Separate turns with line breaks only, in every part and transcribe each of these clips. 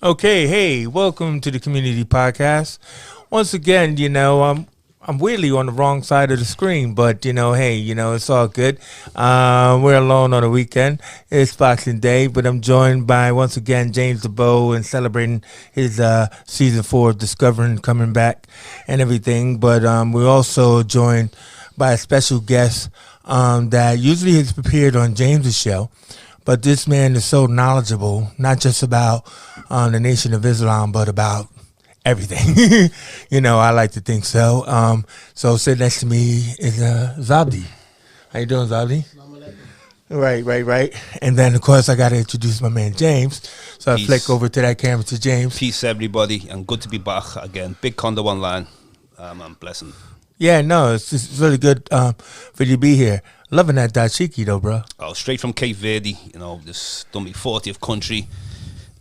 Okay, hey, welcome to the Community Podcast. Once again, I'm weirdly on the wrong side of the screen, but hey, it's all good. We're alone on the weekend. It's Boxing Day, but I'm joined by once again James Diboe and celebrating his season 4 of Discovering coming back and everything. But we're also joined by a special guest that usually has appeared on James's show. But this man is so knowledgeable, not just about the Nation of Islam, but about everything. I like to think so. So sitting next to me is Zabdi. How you doing, Zabdi? Right. And then, of course, I got to introduce my man, James. So I flick over to that camera to James.
Peace, everybody, and good to be back again. Big condo online. I'm blessing.
Yeah, no, it's really good for you to be here. Loving that dashiki, though, bro.
Oh, straight from Cape Verde, this done me 40th country.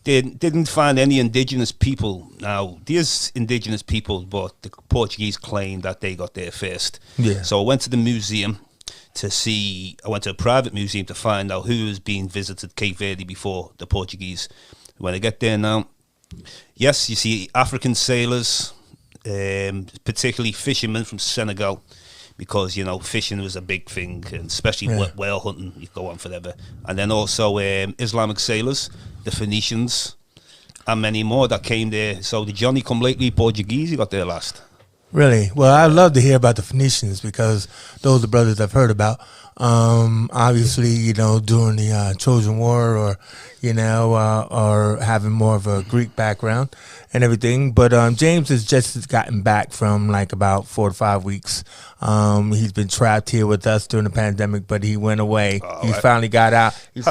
Didn't find any indigenous people. Now, there's indigenous people, but the Portuguese claim that they got there first.
Yeah.
So I went to the museum I went to a private museum to find out who was being visited Cape Verde before the Portuguese. When I get there now, yes, you see African sailors, particularly fishermen from Senegal, because fishing was a big thing, and especially whale hunting. You go on forever. And then also Islamic sailors, the Phoenicians, and many more that came there. So the Johnny come lately Portuguese, he got there last.
Really? Well, I'd love to hear about the Phoenicians because those are brothers I've heard about. Obviously, during the Trojan War, or or having more of a Greek background and everything. But James has just gotten back from like about 4 to 5 weeks. He's been trapped here with us during the pandemic, but he went away. He finally got out. He's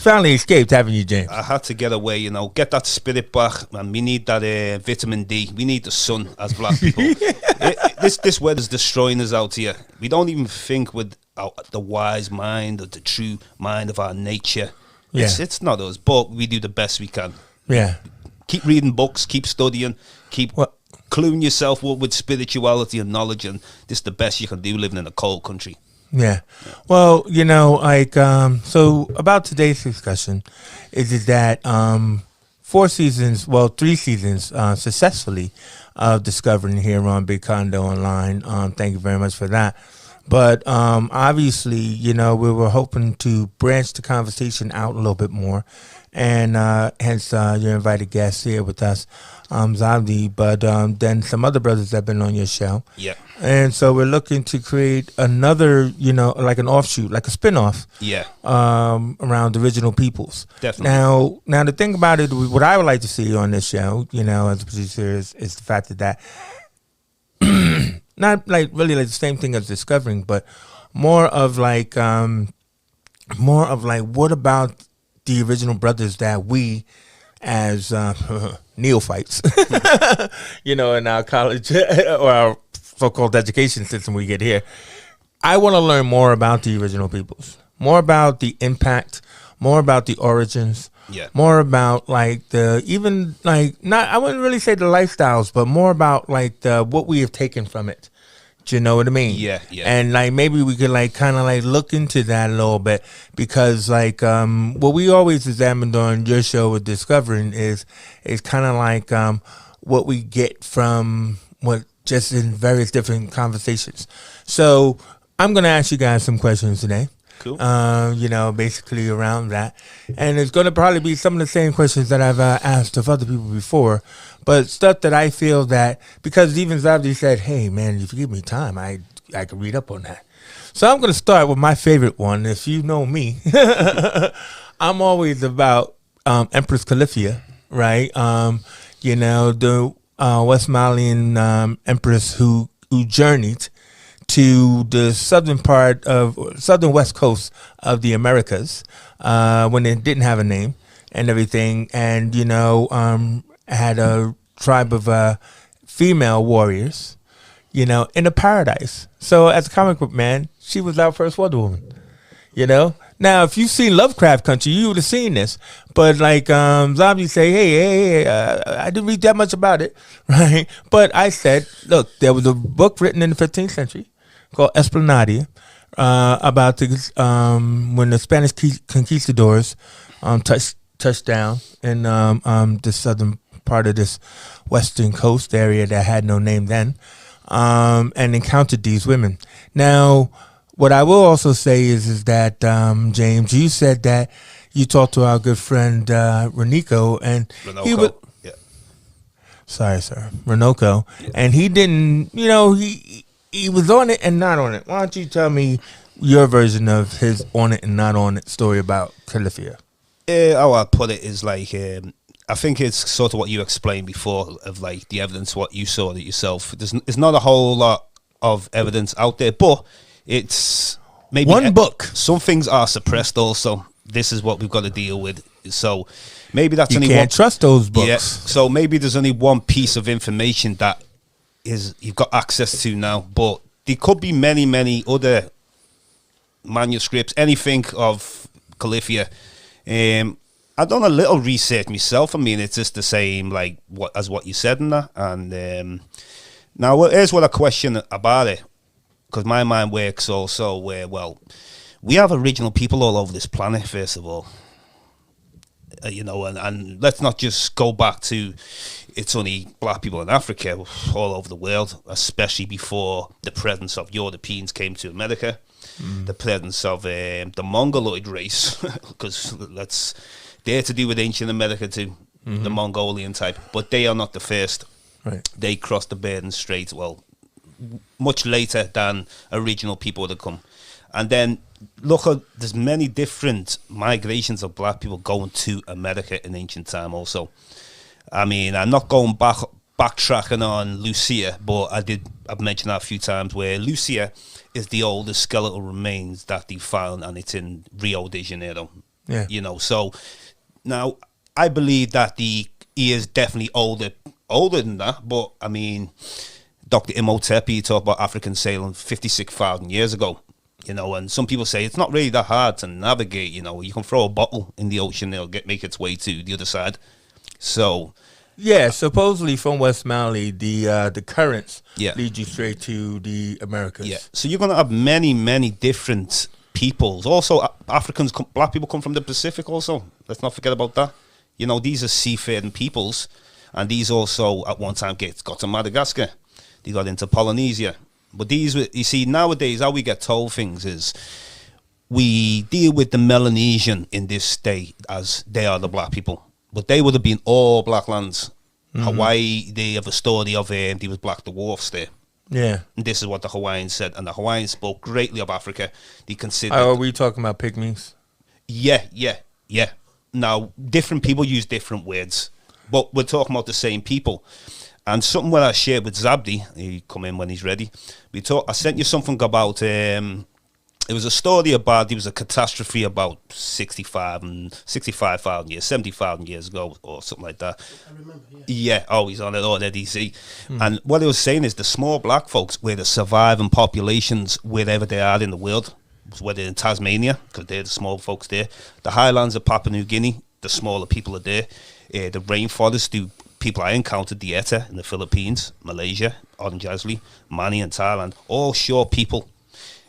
finally escaped, haven't you, James?
I had to get away, get that spirit back, and we need that vitamin D. We need the sun as black people. This weather's destroying us out here. We don't even think with the wise mind or the true mind of our nature. It's not us, but we do the best we can.
Yeah.
Keep reading books, keep studying, keep cluing yourself up with spirituality and knowledge, and this is the best you can do living in a cold country.
Yeah. Well, so about today's discussion is that 3 seasons successfully of Discovering here on Big Condo Online. Thank you very much for that. But obviously, we were hoping to branch the conversation out a little bit more. And hence your invited guest here with us, Zabdi, but then some other brothers that have been on your show.
Yeah.
And so we're looking to create another, like an offshoot, like a spinoff.
Yeah.
Around the original peoples.
Definitely.
Now the thing about it, what I would like to see on this show, as a producer, is the fact that not like really like the same thing as Discovering, but more of like what about the original brothers that we as neophytes, in our college or our so-called education system we get here. I want to learn more about the original peoples, more about the impact, more about the origins, more about like I wouldn't really say the lifestyles, but more about like what we have taken from it. Do you know what I mean?
Yeah.
And like maybe we could like kind of like look into that a little bit, because like what we always examined on your show with Discovering is kind of like what we get from what just in various different conversations. So I'm gonna ask you guys some questions today.
Cool.
Basically around that. And it's going to probably be some of the same questions that I've asked of other people before, but stuff that I feel that, because even Zabdi said, hey, man, if you give me time, I can read up on that. So I'm going to start with my favorite one. If you know me, I'm always about Empress Cleopatra, right? The Westmalian empress who journeyed to the southern west coast of the Americas when it didn't have a name and everything, and had a tribe of female warriors, in a paradise. So as a comic book man, she was our first Wonder Woman. Now if you've seen Lovecraft Country, you would have seen this. But like Zabdi say, hey, I didn't read that much about it, right? But I said, look, there was a book written in the 15th century called Esplanade, about when the Spanish conquistadors touched touched down in the southern part of this western coast area that had no name then, and encountered these women. Now, what I will also say is that James, you said that you talked to our good friend Renico, and he would.
Yeah.
Sorry, sir, Renoco, and he didn't. You know, he was on it and not on it. Why don't you tell me your version of his on it and not on it story about Califia?
How I put it is like, I think it's sort of what you explained before of like the evidence, what you saw it yourself. There's not a whole lot of evidence out there, but it's maybe
one book.
Some things are suppressed also. This is what we've got to deal with. So maybe that's
you
only
can't trust those books.
Yeah. So maybe there's only one piece of information that is you've got access to now, but there could be many, many other manuscripts, anything of Califia. I've done a little research myself. I mean, it's just the same like what you said in that. And now here's what I question about it, because my mind works also where, well, we have original people all over this planet, first of all. You know, and let's not just go back to it's only black people in Africa, all over the world, especially before the presence of Europeans came to America, the presence of the Mongoloid race, because they're to do with ancient America too, the Mongolian type, but they are not the first.
Right.
They crossed the Bering Strait, well, much later than original people would have come. And then look at there's many different migrations of black people going to America in ancient time also. I mean, I'm not going backtracking on Lucia, but I've mentioned that a few times where Lucia is the oldest skeletal remains that they found, and it's in Rio de Janeiro.
Yeah.
You know, so now I believe that he is definitely older than that, but I mean, Dr. Imhotep, he talked about African sailing 56,000 years ago. You know, and some people say it's not really that hard to navigate. You know, you can throw a bottle in the ocean, it'll make its way to the other side. So,
yeah, supposedly from West Mali, the currents
Yeah.
lead you straight to the Americas.
yeah. So you're going to have many, many different peoples. Also, Africans, black people come from the Pacific also. Let's not forget about that. You know, these are seafaring peoples. And these also, at one time, got to Madagascar. They got into Polynesia. But these, you see, nowadays, how we get told things is we deal with the Melanesian in this state as they are the black people. But they would have been all black lands. Hawaii, they have a story of there was black dwarfs there.
Yeah.
And this is what the Hawaiians said. And the Hawaiians spoke greatly of Africa. They considered...
Are we talking about pygmies?
Yeah. Now, different people use different words. But we're talking about the same people. And something that I shared with Zabdi, he come in when he's ready. I sent you something about, it was a story about, there was a catastrophe about 65,000 years, 70,000 years ago, or something like that.
I remember, yeah.
Yeah, oh, he's on it already, see. And what he was saying is the small black folks were the surviving populations wherever they are in the world, whether in Tasmania, because they're the small folks there. The highlands of Papua New Guinea, the smaller people are there. The rainforest, people I encountered, the Eta in the Philippines, Malaysia, Orange Island, Mani and Thailand, all short people.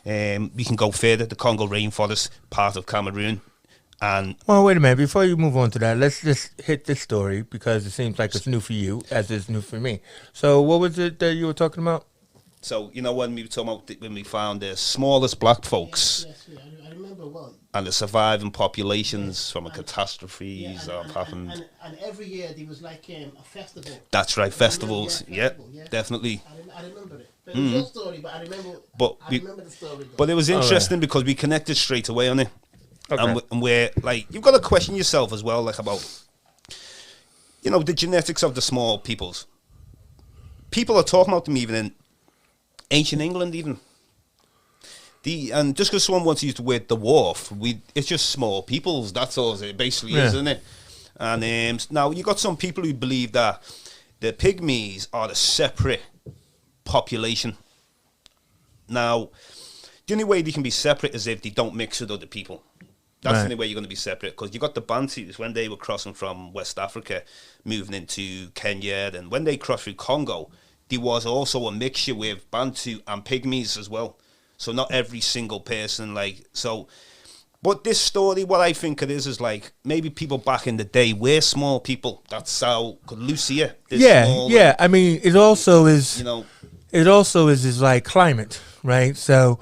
We can go further, the Congo rainforest, part of Cameroon. And
well, wait a minute. Before you move on to that, let's just hit this story because it seems like it's new for you, as it's new for me. So what was it that you were talking about?
so, you know, when we were talking about when we found the smallest black folks
Yes, I remember well.
and the surviving populations from a catastrophes
Yeah,
that happened.
and every year there was like a festival.
That's right, festivals.
Yeah,
Yeah,
festival, yeah.
definitely.
I remember it. But it was your story, but I remember.
But
I
we-
remember the story. Though.
But it was
All right.
interesting because we connected straight away on it.
Okay.
And we're like, you've got to question yourself as well, like about, you know, the genetics of the small peoples. People are talking about them even in ancient England, even. And just because someone wants to use the word dwarf, it's just small peoples. That's all it basically is,
Yeah.
isn't it? And now you got some people who believe that the pygmies are a separate population. Now, the only way they can be separate is if they don't mix with other people. That's
Right.
the only way you're going to be separate. Because you got the Bantus when they were crossing from West Africa, moving into Kenya, and when they crossed through Congo, there was also a mixture with Bantu and pygmies as well. So not every single person, like, so But this story, what I think it is like maybe people back in the day were small people. That's how Lucia.
Yeah. I mean, it also is.
You know.
It also is like climate, right? So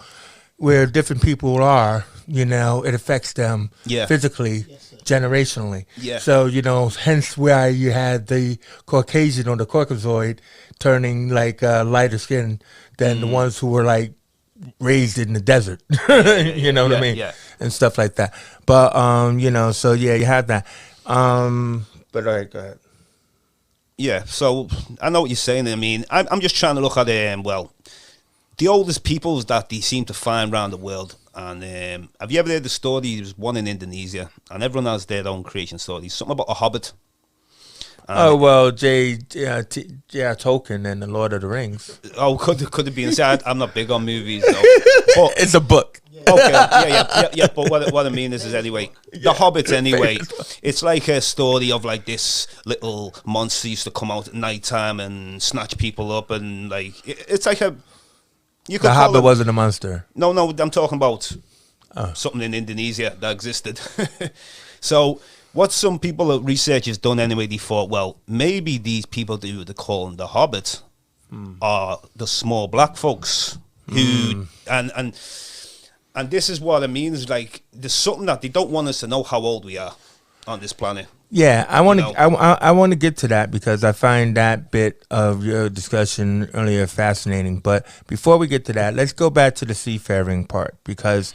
where different people are, you know, it affects them physically, generationally.
Yeah.
So, you know, hence why you had the Caucasian or the Caucasoid turning like lighter skin than the ones who were like raised in the desert. You know what I mean?
Yeah.
And stuff like that. But, you know, so yeah, you had that. But all right, go ahead.
Yeah, so I know what you're saying. I mean, I'm just trying to look at the oldest peoples that they seem to find around the world. And have you ever heard the story? There's one in Indonesia, and everyone has their own creation stories. Something about a hobbit.
Oh well, Tolkien and the Lord of the Rings.
Oh, could have been. See, I'm not big on movies, though. But
it's a book.
Okay, yeah. But what I mean is anyway, the Hobbit anyway. It's like a story of like this little monster used to come out at night time and snatch people up, and like it's like a. You could
the Hobbit wasn't a monster.
No, I'm talking about something in Indonesia that existed. So what some people, researchers done anyway, they thought, well, maybe these people who they're calling the Hobbit are the small black folks who and this is what I mean is like there's something that they don't want us to know how old we are on this planet.
Yeah, I want to I want to get to that because I find that bit of your discussion earlier fascinating. But before we get to that, let's go back to the seafaring part because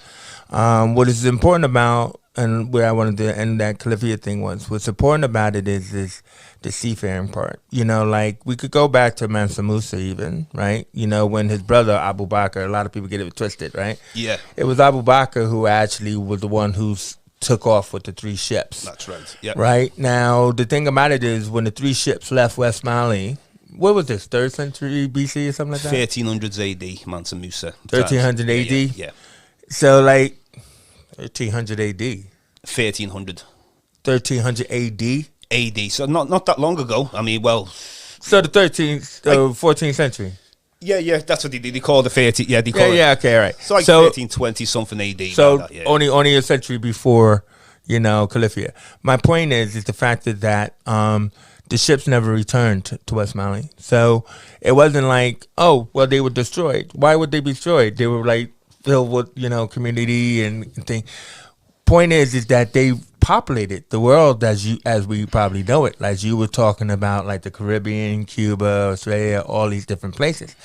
what is important about and where I wanted to end that Califia thing was what's important about it is the seafaring part. You know, like we could go back to Mansa Musa even, right? You know, when his brother Abu Bakr, a lot of people get it twisted, right?
Yeah,
it was Abu Bakr who actually was the one who's took off with the 3 ships.
That's right. Yeah.
Right now, the thing about it is when the 3 ships left West Mali, what was this? 3rd century BC or something like that.
1300s AD, Mansa Musa.
1300 AD.
Yeah.
So like 1300 AD.
1300.
1300 AD.
AD. So not that long ago. I mean, well.
So the 14th century.
Yeah, that's what they call the 30. Yeah, they call it.
Yeah, okay, all right.
So like 1320 something AD.
So
like that, yeah.
only a century before, you know, Califia. My point is the fact that the ships never returned to West Mali. So it wasn't like, oh, well, they were destroyed. Why would they be destroyed? They were like filled with, you know, community and thing. Point is that they populated the world as we probably know it. Like you were talking about, like the Caribbean, Cuba, Australia, all these different places.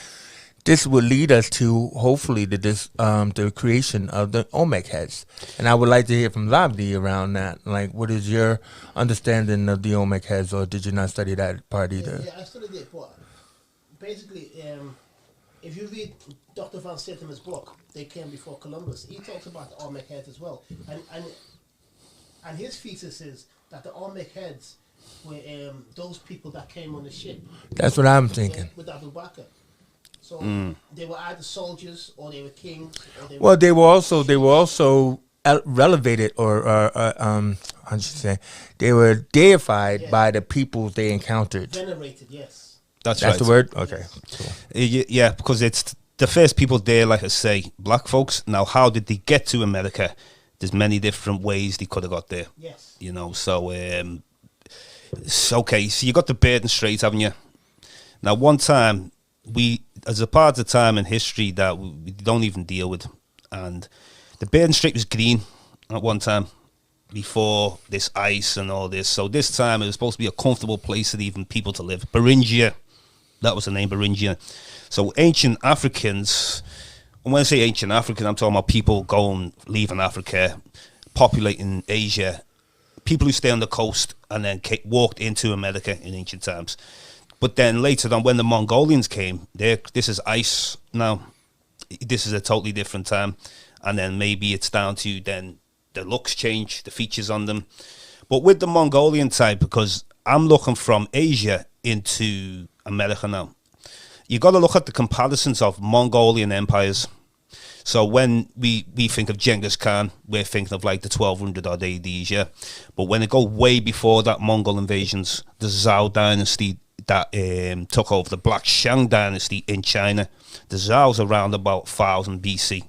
This will lead us to hopefully the creation of the Olmec heads, and I would like to hear from Zabdi around that. Like, what is your understanding of the Olmec heads, or did you not study that part either?
Yeah, I studied it, but basically, if you read Dr. Van Settemer's book, They Came Before Columbus, he talks about the Olmec heads as well, and his thesis is that the Olmec heads were those people that came on the ship.
That's what I'm thinking.
With Abu Bakr. So they were either soldiers or they were kings. Or
they were also relevated or how should you say? They were deified by the people they encountered.
Venerated, yes.
That's right.
the word? Okay.
Yes.
Cool.
Yeah, because it's the first people there, like I say, black folks. Now, how did they get to America? There's many different ways they could have got there.
Yes.
You know, so okay. So you got the Bering Strait, haven't you? Now, one time as a part of the time in history that we don't even deal with, and the Bering Strait was green at one time before this ice and all this. So this time it was supposed to be a comfortable place for even people to live. Beringia, that was the name, Beringia. So ancient Africans, and when I say ancient African, I'm talking about people leaving Africa, populating Asia, people who stay on the coast and then walked into America in ancient times. But then later on, when the Mongolians came, this is ice now. This is a totally different time. And then maybe it's down to then the looks change, the features on them. But with the Mongolian type, because I'm looking from Asia into America now, you got to look at the comparisons of Mongolian empires. So when we think of Genghis Khan, we're thinking of like the 1200 odd ADs, yeah. But when it goes way before that, Mongol invasions, the Zhao dynasty that took over the Black Shang dynasty in China. The Zhao's around about 1000 BC.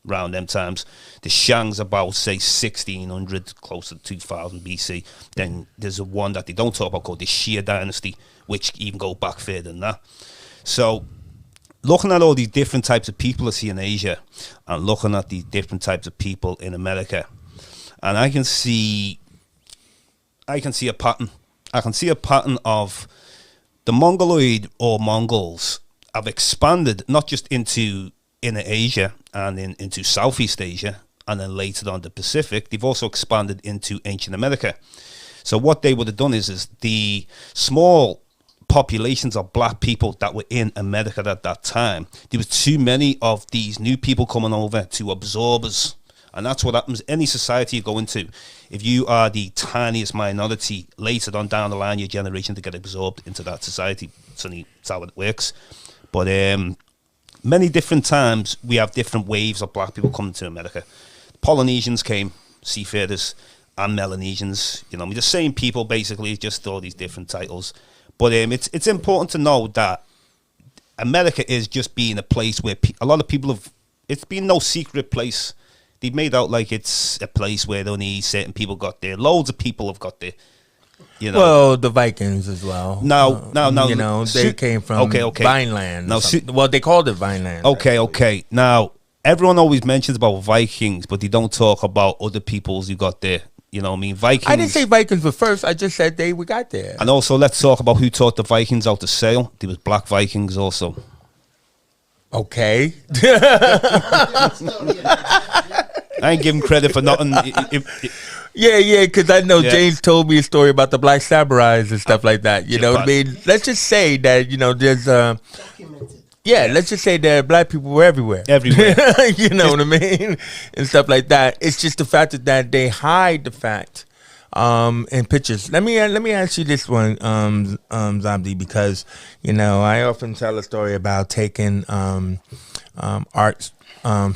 around them times. The Shang's about, say, 1600, close to 2000 BC. Then there's a one that they don't talk about called the Xia dynasty, which even go back further than that. So looking at all these different types of people I see in Asia and looking at these different types of people in America, and I can see a pattern. I can see a pattern of the Mongoloid or Mongols have expanded not just into inner Asia and into Southeast Asia, and then later on the Pacific. They've also expanded into ancient America. So what they would have done is the small populations of black people that were in America at that time, there was too many of these new people coming over to absorb us. And that's what happens. Any society you go into, if you are the tiniest minority, later on down the line, your generation to get absorbed into that society. So that's how it works. But many different times, we have different waves of black people coming to America. Polynesians came, seafarers, and Melanesians. You know, the same people, basically, just all these different titles. But it's important to know that America is just being a place where a lot of people have... It's been no secret place. They've made out like it's a place where only certain people got there. Loads of people have got there. You know.
Well, the Vikings as well.
No.
You know, they came from Vineland.
Now,
well, they called it Vineland.
Okay. Now, everyone always mentions about Vikings, but they don't talk about other peoples who got there. You know what I mean? Vikings.
I didn't say Vikings were first. I just said we got there.
And also, let's talk about who taught the Vikings how to sail. There was black Vikings also.
Okay.
I ain't giving credit for nothing.
Yeah, because I know James told me a story about the black samurais and stuff like that. You know what I mean? Let's just say that, you know, there's... let's just say that black people were everywhere. You know what I mean? And stuff like that. It's just the fact that they hide the fact in pictures. Let me ask you this one, Zabdi, because, you know, I often tell a story about taking art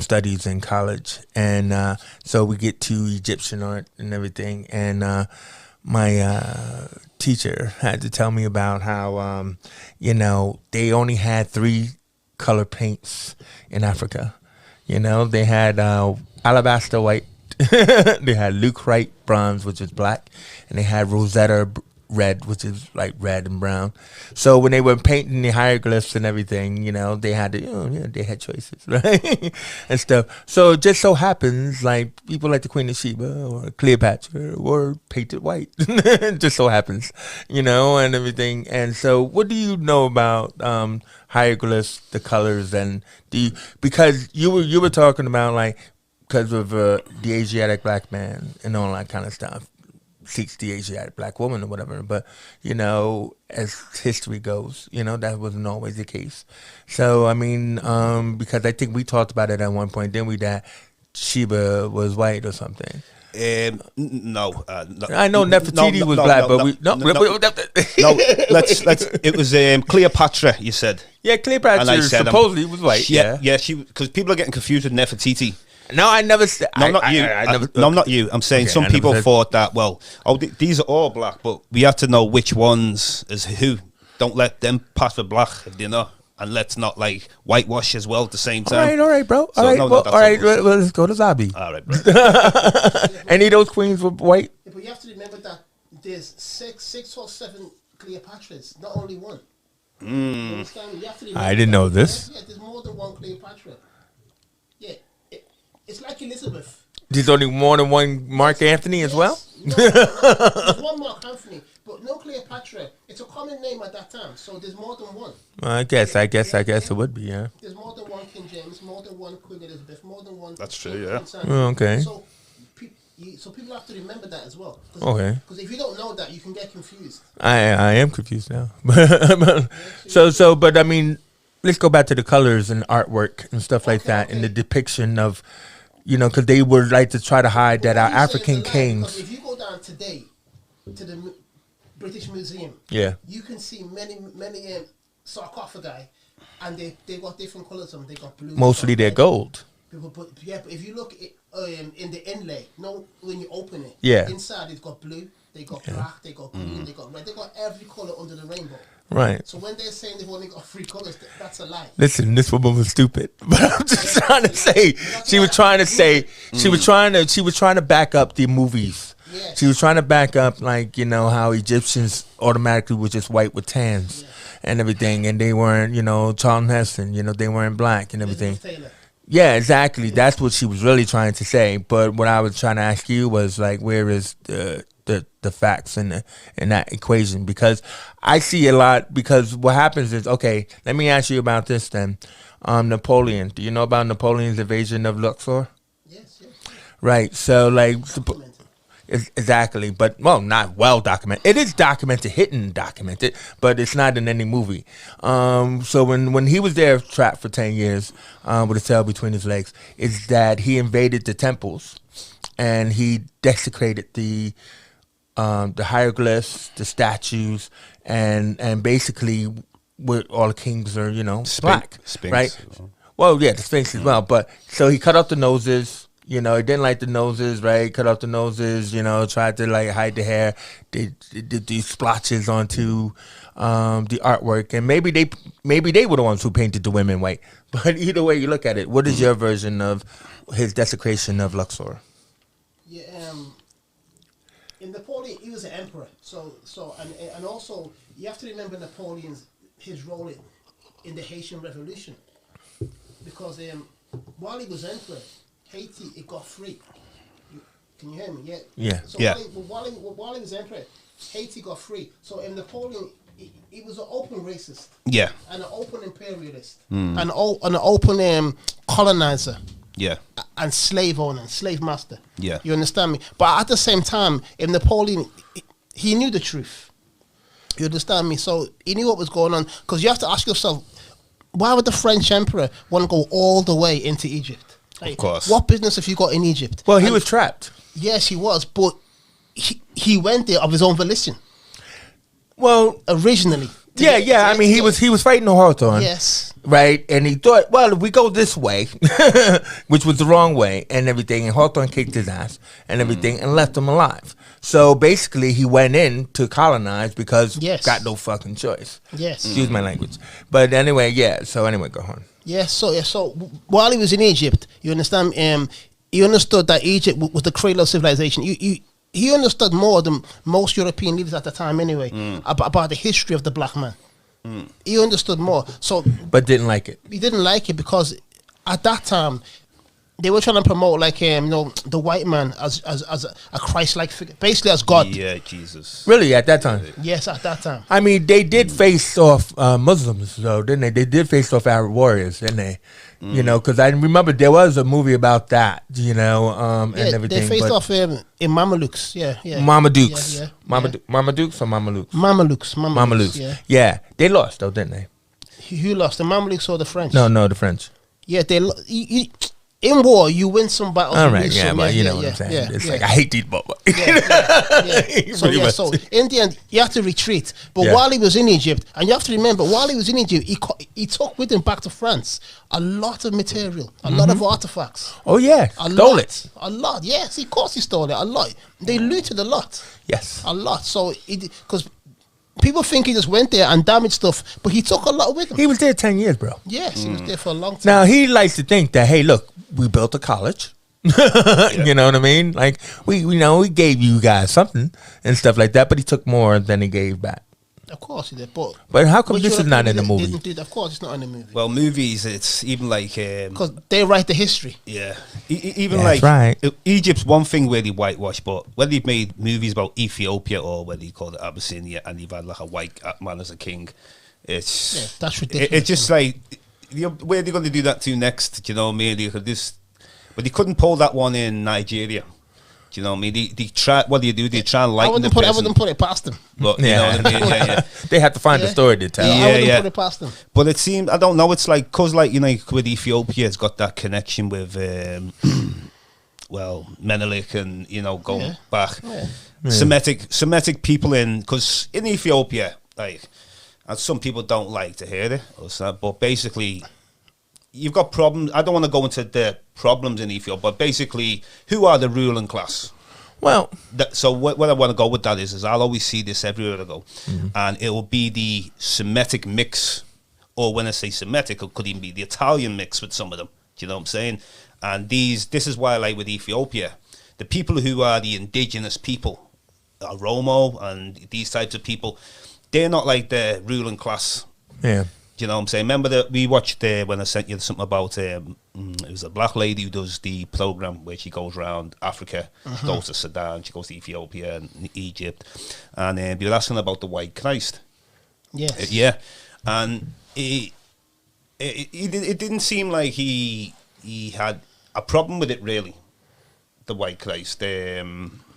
studies in college, and so we get to Egyptian art and everything, and my teacher had to tell me about how you know, they only had 3 color paints in Africa. You know, they had alabaster white, they had leucite bronze, which is black, and they had rosetta red, which is like red and brown. So when they were painting the hieroglyphs and everything, you know, they had to, they had choices, right? And stuff. So it just so happens, like, people like the Queen of Sheba or Cleopatra were painted white. It just so happens, you know, and everything. And so what do you know about hieroglyphs, the colors, and because you were talking about, like, because of the Asiatic black man and all that kind of stuff. Seeks the Asiatic black woman or whatever, but, you know, as history goes, you know, that wasn't always the case. So I mean, because I think we talked about it at one point, didn't we, that Sheba was white or something?
No,
I know Nefertiti was black, but
let's. It was Cleopatra. You said,
yeah, Cleopatra supposedly was white.
Yeah, she, because people are getting confused with Nefertiti.
No, I never said.
No, not you. No, not you. I'm saying some people thought that. Well, these are all black, but we have to know which ones is who. Don't let them pass for black if they're not, and let's not like whitewash as well at the same time.
All right, bro. All right. Well, let's go to Zabdi.
All right, bro.
Any of those queens were white?
Yeah, but you have to remember that there's six or seven Cleopatras, not only one. You understand? You have to remember
I didn't know this.
Yeah, there's more than one Cleopatra. Yeah. It's like Elizabeth.
There's only more than one Mark Anthony as well?
No. There's one Mark Anthony, but no Cleopatra. It's a common name at that time, so there's more than one.
I guess it would be, yeah.
There's more than one King James, more than one Queen Elizabeth, more than one...
That's true, yeah.
Okay.
So people have to remember that as well.
Okay.
Because if you don't know that, you can get confused.
I am confused now. But I mean, let's go back to the colors and artwork and stuff like that, and the depiction of... You know, because they would like to try to hide that our African kings.
If you go down today to the British Museum, you can see many sarcophagi, and they got different colors on them. They got blue.
Mostly they're gold.
But if you look in the inlay, when you open it, inside it's got blue, they got black, they got green, they got red, they got every color under the rainbow.
Right.
So when they're saying they've only got 3 colors, that's a lie.
Listen, this woman was stupid, but I'm just trying to say she was trying to say she was trying to back up the movies.
Yes.
She was trying to back up, like, you know, how Egyptians automatically were just white with tans and everything, and they weren't, you know, Charlton Heston, you know, they weren't black and everything. Yeah, exactly. Yeah. That's what she was really trying to say. But what I was trying to ask you was, like, where is the facts in that equation? Because I see a lot. Because what happens is, okay, let me ask you about this then. Napoleon. Do you know about Napoleon's invasion of Luxor?
Yes.
Right. So, like, exactly. But, well, not well documented. It is documented, hidden documented, but it's not in any movie. So when he was there trapped for 10 years with a tail between his legs, is that he invaded the temples and he desecrated the hieroglyphs, the statues, and basically what all the kings are, you know, black,
Sphinx,
right? Well, yeah, the Sphinx as well. But so he cut off the noses. You know, he didn't like the noses, right? Cut off the noses, you know, tried to, like, hide the hair. They did these splotches onto the artwork. And maybe they were the ones who painted the women white. But either way you look at it, what is your version of his desecration of Luxor?
Yeah, in Napoleon, he was an emperor. So and also, you have to remember his role in the Haitian Revolution. Because while he was emperor, Haiti, it got free. Can you hear me? Yeah.
Yeah.
So
yeah.
While he was emperor, Haiti got free. So in Napoleon, he was an open racist.
Yeah.
And an open imperialist. And an open colonizer.
Yeah.
And slave owner, slave master.
Yeah.
You understand me? But at the same time, in Napoleon, he knew the truth. You understand me? So he knew what was going on. Because you have to ask yourself, why would the French emperor want to go all the way into Egypt? Like,
of course.
What business have you got in Egypt?
Well, he was trapped.
Yes, he was, but he went there of his own volition.
Well,
originally.
Yeah. I mean, he was fighting the Hawthorne.
Yes.
Right, and he thought, well, if we go this way, which was the wrong way, and everything, and Hawthorne kicked his ass and everything, and left him alive. So basically, he went in to colonize because got no fucking choice.
Yes.
Excuse my language. But anyway, yeah. So anyway, go on.
Yes. So while he was in Egypt, you understand, he understood that Egypt was the cradle of civilization. He understood more than most European leaders at the time, anyway, about the history of the black man. He understood more. So,
but didn't like it.
He didn't like it because at that time they were trying to promote, like, the white man as a Christ-like figure, basically as God.
Yeah, Jesus.
Really, at that time?
Yes, at that time.
I mean, they did face off Muslims, though, didn't they? They did face off Arab warriors, didn't they? You know, because I remember there was a movie about that, you know, and everything.
They faced off in Mamelukes, yeah.
Mamelukes.
Yeah.
Mamelukes or Mamelukes?
Mamelukes.
Yeah. They lost, though, didn't they?
Who lost, the Mamelukes or the French?
No, the French.
Yeah, in war, you win some battles.
All right, but you know what I'm saying. It's like, I hate these boys.
So in the end, you have to retreat. But while he was in Egypt, and you have to remember, while he was in Egypt, he took with him back to France a lot of material, a lot of artifacts.
Oh, yeah. Stole it.
A lot, yes. Of course he stole it, a lot. They looted a lot.
Yes.
A lot. So, because people think he just went there and damaged stuff, but he took a lot with him.
He was there 10 years, bro.
Yes, he was there for a long time.
Now, he likes to think that, hey, look, we built a college. You know what I mean? Like, we gave you guys something and stuff like that, but he took more than he gave back.
Of course he did,
but how come this is not in the movie?
Of course it's not in the movie.
Well, movies, it's even like...
Because they write the history.
Yeah. Even like...
Right.
Egypt's one thing where they whitewash, but whether you've made movies about Ethiopia or whether you call it Abyssinia and you've had like a white man as a king, it's...
that's ridiculous.
It's just like... Where are they going to do that to next? Do you know what I mean? But they couldn't pull that one in Nigeria. Do you know what I mean? They try. What do? They try and lighten the person.
I wouldn't put it past them.
But, you know what I mean? Yeah.
They have to find a story to tell.
I wouldn't put it past them.
But it seemed, I don't know, it's like, because like, you know, with Ethiopia, it's got that connection with, well, Menelik and, you know, going back. Yeah. Semitic people because in Ethiopia, like, and some people don't like to hear it, but basically... You've got problems. I don't want to go into the problems in Ethiopia, but basically, who are the ruling class?
Well,
So what I want to go with that is I'll always see this everywhere I go, and it will be the Semitic mix, or when I say Semitic, it could even be the Italian mix with some of them. Do you know what I'm saying? And this is why I like with Ethiopia, the people who are the indigenous people, Oromo and these types of people, they're not like the ruling class.
yeah.
Do you know what I'm saying? Remember that we watched when I sent you something about it was a black lady who does the program where she goes around Africa, she goes to Sudan, she goes to Ethiopia and Egypt, and we were asking about the white Christ.
Yes.
Yeah, and it didn't seem like he had a problem with it really. The white Christ.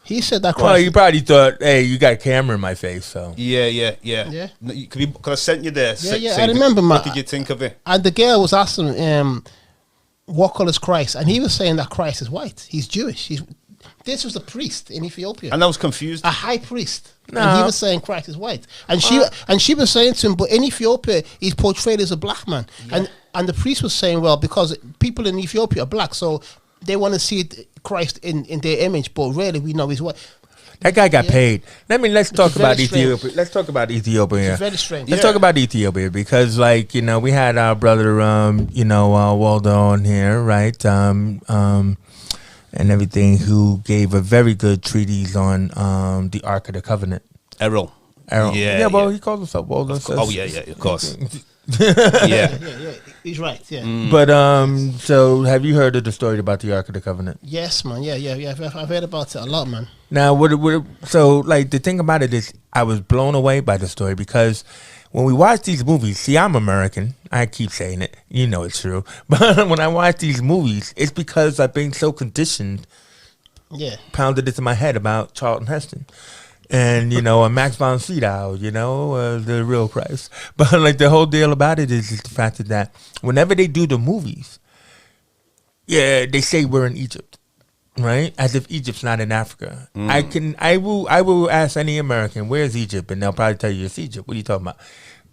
He said that.
Well, you probably thought, hey, you got a camera in my face, so.
Yeah.
Yeah.
Could I sent you there?
I remember,
what did you think of it?
And the girl was asking what colour is Christ, and he was saying that Christ is white. He's Jewish. This was a priest in Ethiopia,
And I was confused.
a high priest,
No.
and he was saying Christ is white, and she was saying to him, but in Ethiopia he's portrayed as a black man, and the priest was saying, well, because people in Ethiopia are black, so they want to see Christ in their image, but really we know he's white.
That guy got paid. Let's talk
very
about
strange.
Ethiopia. Let's talk about Ethiopia.
It's very strange.
Let's
Yeah.
talk about Ethiopia because, like, we had our brother, Waldo on here, right? And everything, who gave a very good treatise on the Ark of the Covenant.
Errol.
Yeah, well, he calls himself Waldo.
Oh yeah, of course.
Yeah,
yeah.
he's right. Yeah.
But so have you heard of the story about the Ark of the Covenant?
Yes, man. Yeah. I've heard about it a lot, man.
Now, so like the thing about it is, I was blown away by the story because when we watch these movies, see, I'm American. I keep saying it, it's true. But when I watch these movies, it's because I've been so conditioned,
Yeah.
pounded into my head about Charlton Heston. And, Max von Sydow, the real Christ. But, like, the whole deal about it is the fact that whenever they do the movies, yeah, they say we're in Egypt, right? As if Egypt's not in Africa. I will ask any American, where's Egypt? And they'll probably tell you it's Egypt. What are you talking about?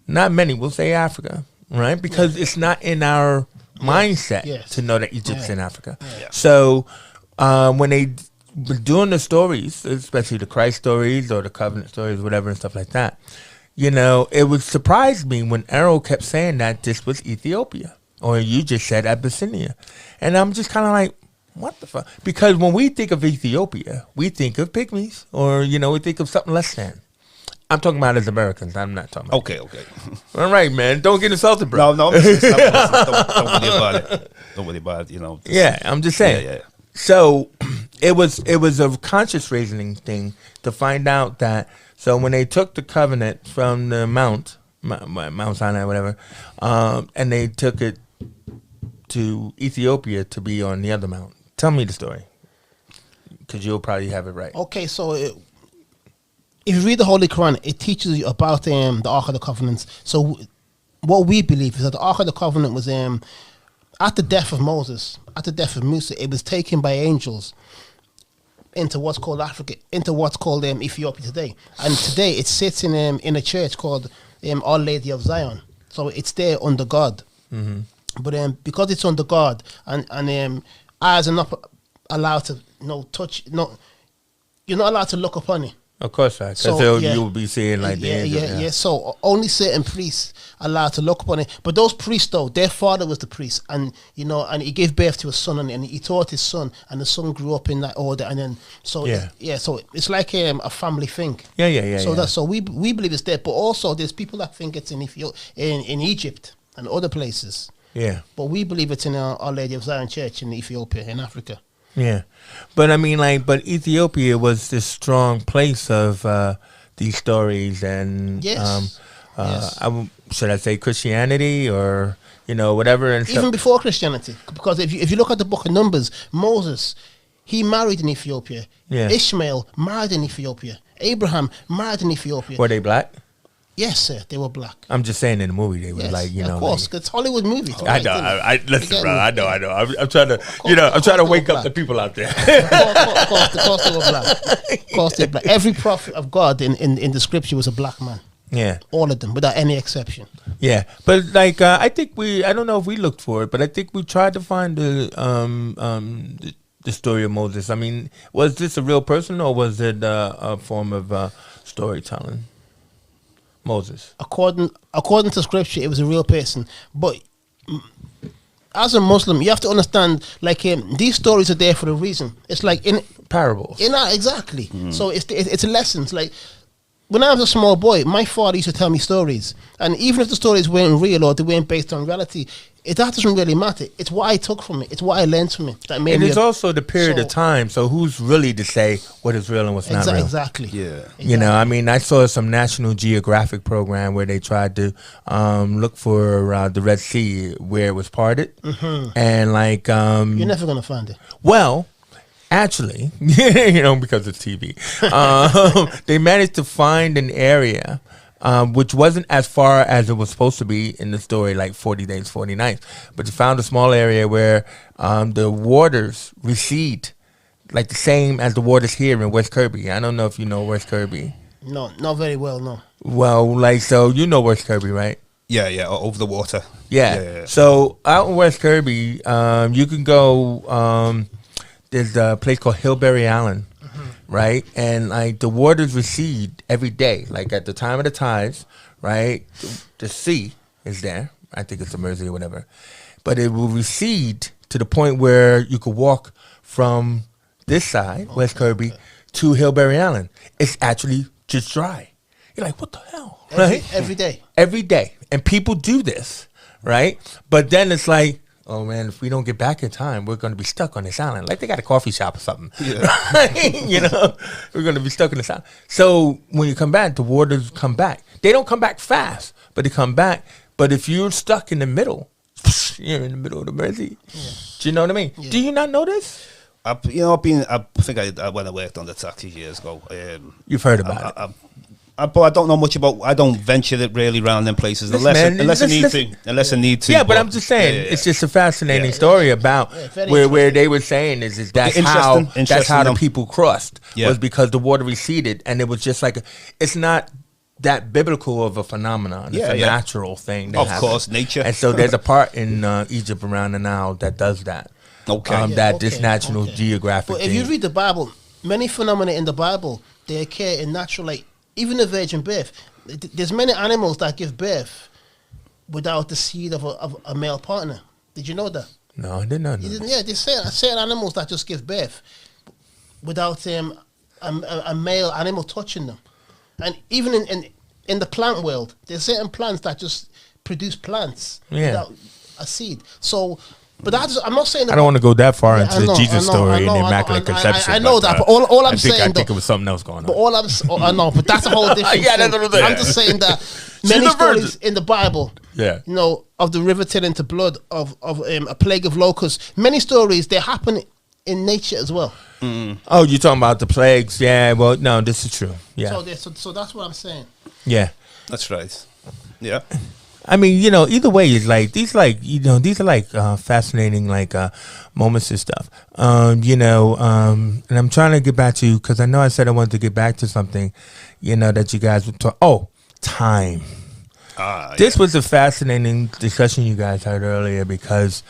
Not many will say Africa, right? Because it's not in our mindset to know that Egypt's in Africa.
Yeah.
So, when they doing the stories, especially the Christ stories or the covenant stories, whatever, and stuff like that, it would surprise me when Errol kept saying that this was Ethiopia, or you just said Abyssinia. And I'm just kind of like, what the fuck? Because when we think of Ethiopia, we think of pygmies, or, we think of something less than. I'm talking about as Americans. I'm not talking about.
Okay.
All right, man. Don't get insulted, bro.
No. Don't worry about it. Don't worry about it.
Yeah, I'm just saying.
Yeah.
So it was a conscious reasoning thing to find out that, so when they took the covenant from the Mount Sinai, whatever, and they took it to Ethiopia to be on the other mount. Tell me the story, because you'll probably have it right.
Okay, so if you read the Holy Quran, it teaches you about the Ark of the Covenant. So what we believe is that the Ark of the Covenant was at the death of Moses, at the death of Musa, it was taken by angels into what's called Africa, into what's called Ethiopia today. And today it sits in a church called Our Lady of Zion. So it's there under God.
Mm-hmm.
But because it's under God, and eyes are not allowed to touch, you're not allowed to look upon it.
Of course not, because you'll be seeing like the angel.
Yeah. So only certain priests are allowed to look upon it. But those priests, though, their father was the priest, and and he gave birth to a son, and he taught his son, and the son grew up in that order, and then so it's like a family thing.
Yeah.
So we believe it's there, but also there's people that think it's in in Egypt and other places.
Yeah.
But we believe it's in Our Lady of Zion Church in Ethiopia, in Africa.
Yeah, but I mean, but Ethiopia was this strong place of these stories, and should I say Christianity or whatever, and
even before Christianity, because if you look at the Book of Numbers, Moses, he married in Ethiopia.
Yeah.
Ishmael married in Ethiopia. Abraham married in Ethiopia.
Were they black?
Yes, sir, they were black.
I'm just saying in the movie they were
of course, it's Hollywood movies.
I know. I listen, bro. I know. I'm trying to, I'm trying to wake up the people out there.
Of course, they were black. Of course, they were black. Every prophet of God in the scripture was a black man.
Yeah,
all of them, without any exception.
Yeah, but I think I don't know if we looked for it, but I think we tried to find the the story of Moses? I mean, was this a real person or was it a form of storytelling? Moses.
According to scripture, it was a real person. But as a Muslim, you have to understand, like, these stories are there for a reason. It's like in
parables.
Exactly. So it's lessons. Like, when I was a small boy, my father used to tell me stories, and even if the stories weren't real or they weren't based on reality, that doesn't really matter. It's what I took from it. It's what I learned from it that made
and
me.
It's also the period of time. So who's really to say what is real and what's not real?
Exactly.
Yeah.
Exactly.
You know, I mean, I saw some National Geographic program where they tried to look for the Red Sea where it was parted, and like
You're never gonna find it.
well, actually, you know, because it's TV, they managed to find an area which wasn't as far as it was supposed to be in the story, like 40 days, 40 nights. But they found a small area where the waters recede, like the same as the waters here in West Kirby. I don't know if you know West Kirby.
No, not very well, no.
Well, like, so you know West Kirby, right?
Yeah, over the water.
Yeah. So out in West Kirby, you can go. There's a place called Hillberry Island, right? And like the waters recede every day. Like at the time of the tides, right? The sea is there. I think it's the Mersey or whatever. But it will recede to the point where you could walk from this side, West Kirby, to Hillberry Island. It's actually just dry. You're like, what the hell?
Every day.
Every day. And people do this, right? But then it's like, oh man, if we don't get back in time, we're going to be stuck on this island. Like they got a coffee shop or something.
Yeah.
Right? You know, we're going to be stuck on this island. So when you come back, the waters come back. They don't come back fast, but they come back. But if you're stuck in the middle, you're in the middle of the Mersey. Yeah. Do you know what I mean? Yeah. Do you not know this?
I think when I worked on the taxis years ago.
You've heard about it.
But I don't know much about. I don't venture it really around them places unless I need to.
Yeah, but I'm just saying it's just a fascinating story about where they were saying is that's how the people crossed was because the water receded and it was just like it's not that biblical of a phenomenon. It's a natural thing.
Of course, nature.
And so there's a part in Egypt around the Nile that does that.
Okay.
This National Geographic.
But if you read the Bible, many phenomena in the Bible they occur in natural, like. Even a virgin birth, there's many animals that give birth without the seed of a male partner. Did you know that?
No, I didn't know that.
Yeah, there's certain animals that just give birth without a male animal touching them. And even in the plant world, there's certain plants that just produce plants without a seed. So... But I'm not saying that.
I don't want to go that far into the Jesus story and the Immaculate Conception.
I know that, but all I'm saying,
I think it was something else going on.
But I know, but that's a whole different.
Yeah, that's what I'm saying.
I'm just saying that many stories in the Bible, you know, of the river turning to blood, of a plague of locusts. Many stories they happen in nature as well.
Oh, you're talking about the plagues? Yeah. Well, no, this is true. Yeah.
So that's what I'm saying.
Yeah,
that's right. Yeah.
I mean, you know, either way, it's like these are like fascinating like moments and stuff. You know, and I'm trying to get back to because I know I said I wanted to get back to something, you know, that you guys would talk. Oh, time. This was a fascinating discussion you guys had earlier because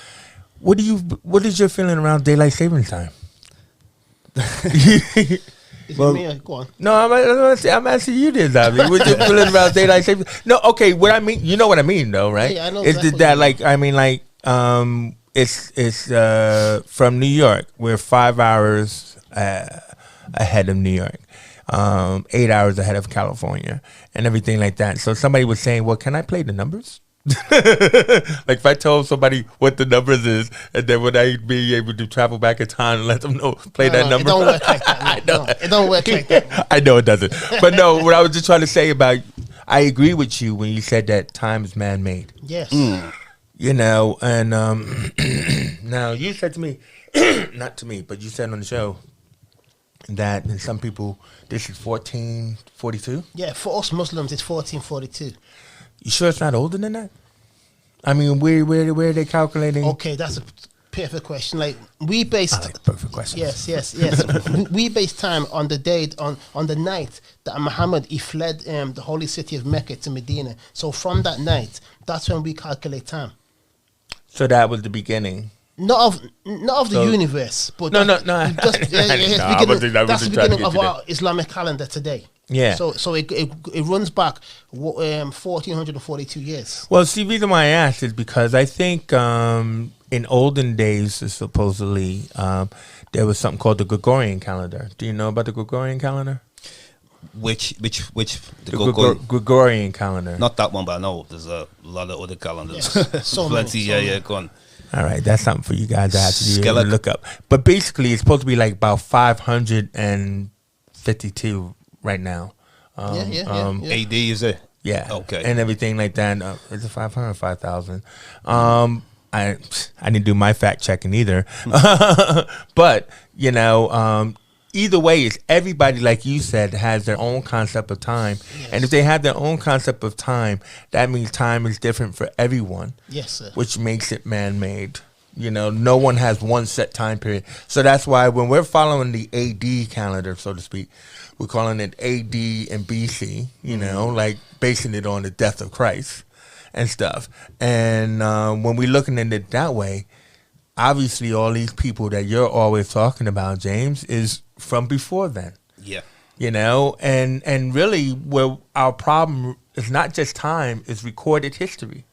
what is your feeling around daylight savings time?
Well, go on.
No, I'm asking you this, Zabdi. What you feeling about daylight savings? No, okay. What I mean, you know what I mean, though, right?
Yeah, I know.
It's that like I mean, like it's from New York. We're 5 hours ahead of New York, 8 hours ahead of California, and everything like that. So somebody was saying, "Well, can I play the numbers?" Like if I told somebody what the numbers is, and then would I be able to travel back in time and let them know that number?
It don't work like that. I know. It don't work like that.
I know it doesn't. But no, what I was just trying to say about, I agree with you when you said that time is man-made.
Yes.
You know, and now you said to me, not to me, but you said on the show that in some people this is 1442.
Yeah, for us Muslims it's 1442.
You sure it's not older than that? I mean, where are they calculating?
Okay, that's a perfect question. Like we based
I like the perfect question.
Yes. We based time on the date on the night that Muhammad he fled the holy city of Mecca to Medina. So from that night, that's when we calculate time.
So that was the beginning.
Not of the
So-
universe, but
No,
that's
no.
that's
No,
that's
I wasn't
the
trying to
beginning
get
of
you
our Islamic calendar today.
Yeah.
So it runs back 1442 years.
Well, see, the reason why I asked is because I think in olden days, supposedly, there was something called the Gregorian calendar. Do you know about the Gregorian calendar?
Which
The Gregorian calendar.
not that one, but I know there's a lot of other calendars.
Yes, so many,
Plenty,
so
yeah,
many.
go on.
All right, that's something for you guys to have to do,
Skeleton.
look up. But basically, it's supposed to be like about 552 right now.
Yeah.
AD is it?
Yeah.
Okay.
And everything like that. Is it 500, 5,000? I didn't do my fact checking either. But, either way, it's everybody, like you said, has their own concept of time.
Yes.
And if they have their own concept of time, that means time is different for everyone,
Yes, sir.
which makes it man-made. No one has one set time period. So that's why when we're following the AD calendar, so to speak, we're calling it AD and BC, like basing it on the death of Christ and stuff. And when we're looking at it that way, obviously all these people that you're always talking about, James, is from before then.
Yeah.
And really where our problem is not just time, it's recorded history,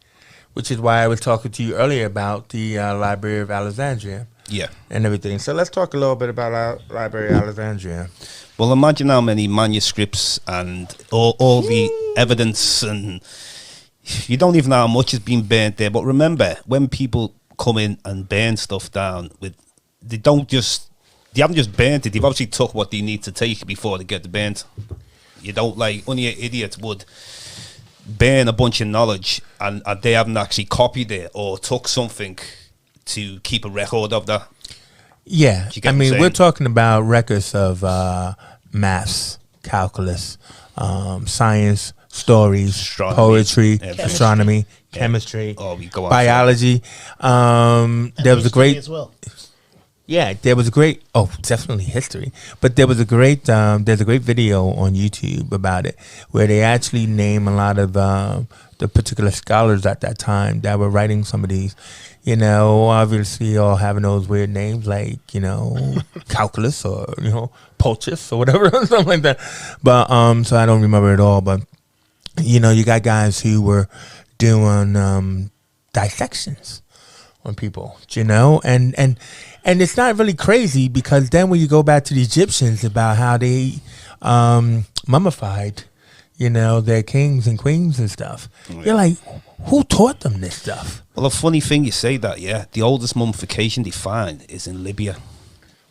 which is why I was talking to you earlier about the Library of Alexandria.
Yeah.
And everything. So let's talk a little bit about our Library of Alexandria.
Well, imagine how many manuscripts and all the evidence, and you don't even know how much has been burnt there. But remember, when people come in and burn stuff down, they haven't just burnt it. They've obviously took what they need to take before they get burnt. You don't, like, only an idiot would burn a bunch of knowledge and they haven't actually copied it or took something to keep a record of that.
Yeah.
You get
I
what I'm
mean,
saying?
we're talking about records of maths, calculus, science, stories,
Astronomy,
poetry,
everything.
astronomy, chemistry,
Oh, we go on.
biology.
And
There was a
history
great...
as well.
Yeah, there was a great, definitely history. But there was a great, there's a great video on YouTube about it where they actually name a lot of the particular scholars at that time that were writing some of these, obviously all having those weird names like, calculus or, Pulchus or whatever, something like that. But, so I don't remember it all, but, you got guys who were doing dissections on people, and it's not really crazy because then when you go back to the Egyptians about how they mummified, their kings and queens and stuff, you're like, who taught them this stuff?
Well, a funny thing you say that, yeah. The oldest mummification they find is in Libya.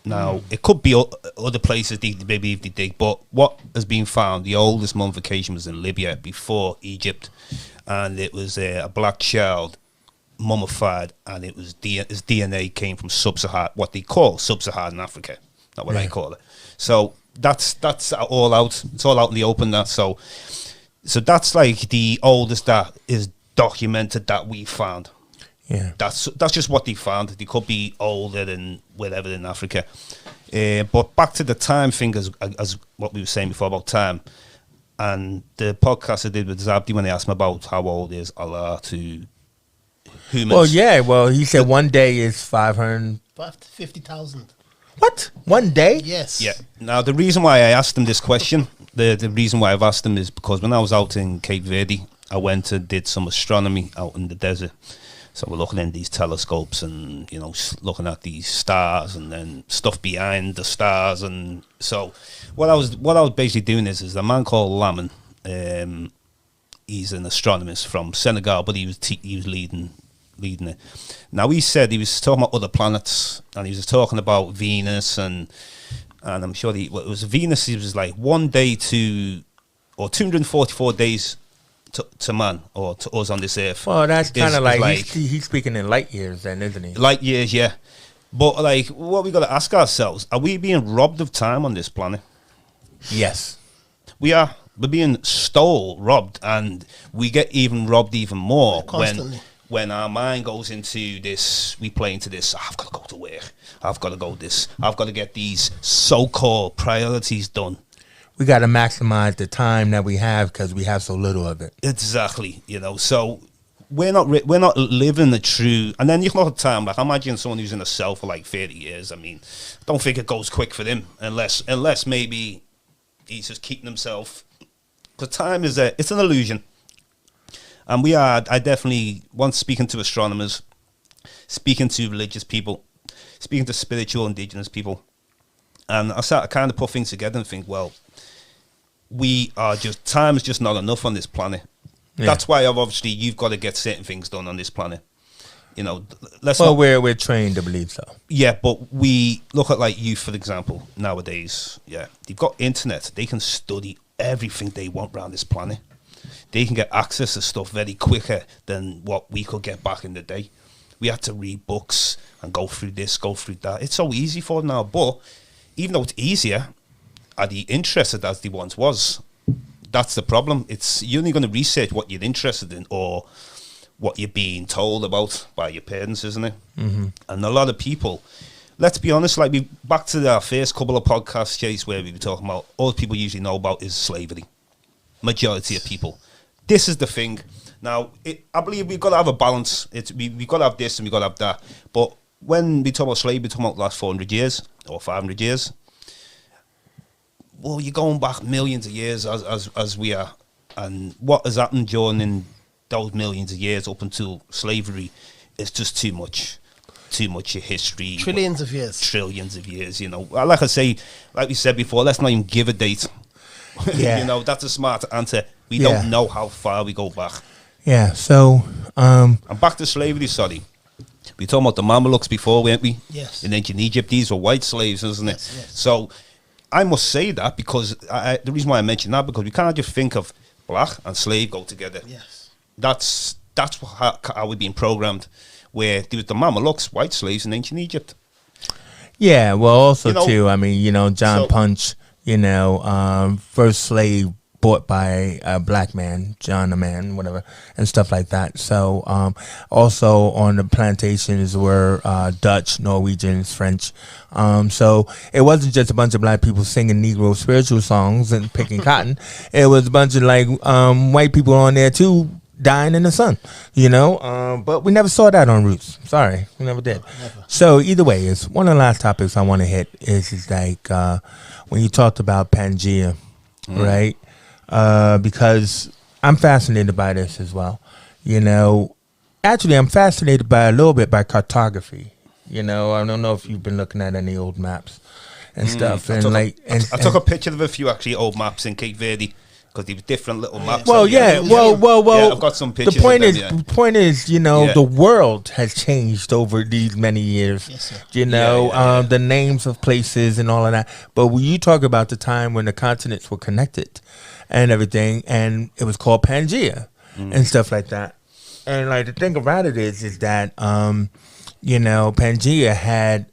Now, it could be other places maybe if they dig, but what has been found, the oldest mummification was in Libya before Egypt, and it was a black child mummified, and it was his DNA came from sub-Saharan, what they call sub-Saharan Africa, not what I call it. So that's all out. It's all out in the open. That so that's like the oldest that is documented that we found.
Yeah,
That's just what they found. They could be older than whatever in Africa. But back to the time thing, as what we were saying before about time, and the podcast I did with Zabdi when they asked me about how old is Allah to humans.
Well, he said one day is 500.
50,000.
What? One day?
Yes.
Yeah. Now, the reason why I asked him this question, the reason why I've asked him is because when I was out in Cape Verde, I went and did some astronomy out in the desert. So we're looking in these telescopes and, looking at these stars and then stuff behind the stars. And so what I was basically doing is a man called Lamin. He's an astronomist from Senegal, but he was leading it. Now, he said he was talking about other planets, and he was talking about Venus, and I'm sure it was Venus. It was like 1 day or 244 days to man, or to us on this earth.
Well, that's kind of
Is
like he's speaking in light years, then, isn't he?
light years, yeah. But like, what we got to ask ourselves: are we being robbed of time on this planet?
Yes.
We are. We're being robbed, and we get robbed even more
Constantly.
when our mind goes into this. We play into this. I've got to go to work. I've got to go this. I've got to get these so-called priorities done.
We got to maximize the time that we have because we have so little of it.
Exactly. So we're not living the true. And then you look at time, like imagine someone who's in a cell for like 30 years. I mean, I don't think it goes quick for them unless maybe he's just keeping himself. Because time is it's an illusion. And I definitely, once speaking to astronomers, speaking to religious people, speaking to spiritual indigenous people, and I started to kind of put things together and think, well, time is just not enough on this planet. Yeah. That's why obviously you've got to get certain things done on this planet. You know,
we're trained to believe so.
Yeah, but we look at like youth, for example, nowadays. Yeah, they've got internet. They can study everything they want around this planet. They can get access to stuff very quicker than what we could get back in the day. We had to read books and go through this, go through that. It's so easy for them now, but even though it's easier, are they interested as they once was? That's the problem. You're only going to research what you're interested in or what you're being told about by your parents, isn't it? Mm-hmm. And a lot of people, let's be honest, like back to our first couple of podcasts, Chase, where we were talking about all people usually know about is slavery. Majority of people. This is the thing. Now, I believe we've got to have a balance. We've got to have this and we've got to have that. But when we talk about slavery, we're talking about the last 400 years or 500 years. Well, you're going back millions of years as we are. And what has happened during those millions of years up until slavery is just too much history.
Trillions of years,
you know. Like I say, like we said before, let's not even give a date.
Yeah.
You know, that's a smart answer. We don't know how far we go back.
Yeah, so...
and back to slavery, sorry. We were talking about the Mamelukes before, weren't we?
Yes.
In ancient Egypt, these were white slaves, isn't it?
Yes.
So, I must say that because... the reason why I mention that, because we can't just think of black and slave go together.
Yes.
That's how we've been programmed, where there was the Mamelukes, white slaves in ancient Egypt.
Yeah, well, also, too, I mean, you know, John Punch, you know, first slave bought by a black man, John a man, whatever, and stuff like that. So also on the plantations were Dutch, Norwegians, French. So it wasn't just a bunch of black people singing Negro spiritual songs and picking cotton. It was a bunch of like white people on there too, dying in the sun, you know. But we never saw that on Roots. Sorry, we never did. Never. So either way, it's one of the last topics I want to hit is like when you talked about Pangaea, right? Because I'm fascinated by this as well. You know, actually, I'm fascinated by a little bit by cartography. You know, I don't know if you've been looking at any old maps and stuff. I
took a picture of a few actually old maps in Cape Verde because they were different little maps.
Well, yeah. Well.
I've got some pictures.
The point is, you know, the world has changed over these many years.
Yes, sir.
You know, the names of places and all of that. But when you talk about the time when the continents were connected and everything, and it was called Pangaea and stuff like that. And like the thing about it is that you know, Pangaea had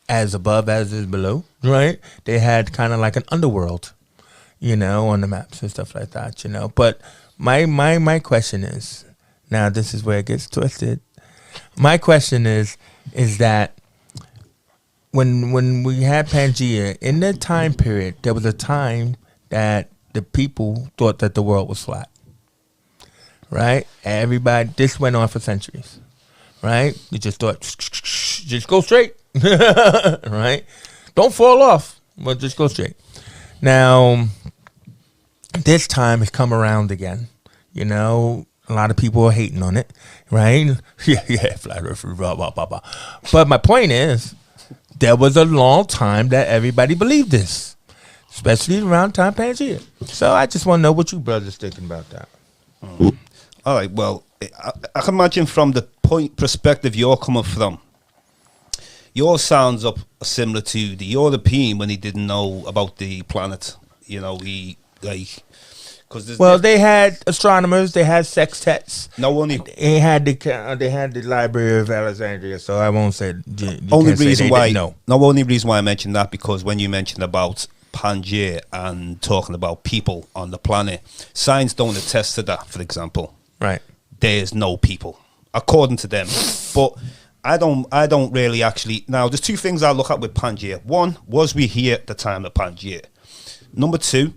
as above as is below, right? They had kind of like an underworld, you know, on the maps and stuff like that, you know. But my question is, now this is where it gets twisted. My question is that when we had Pangaea in that time period, there was a time that the people thought that the world was flat, right? Everybody, this went on for centuries, right? You just thought, just go straight, right? Don't fall off, but just go straight. Now, this time has come around again. You know, a lot of people are hating on it, right? Yeah, flat earth, blah, blah, blah, blah. But my point is, there was a long time that everybody believed this, especially around time Pangaea. So I just want to know what you brothers thinking about that.
All right, well, I can imagine from the perspective you're coming from, yours sounds up similar to the European when he didn't know about the planet. You know,
they had astronomers, they had sextets.
No only
they had the Library of Alexandria. So I won't say.
Only reason why I mentioned that because when you mentioned about Pangaea and talking about people on the planet, science don't attest to that. For example,
right?
There's no people according to them, but I don't really actually. Now, there's two things I look at with Pangaea. One, was we here at the time of Pangaea? Number two,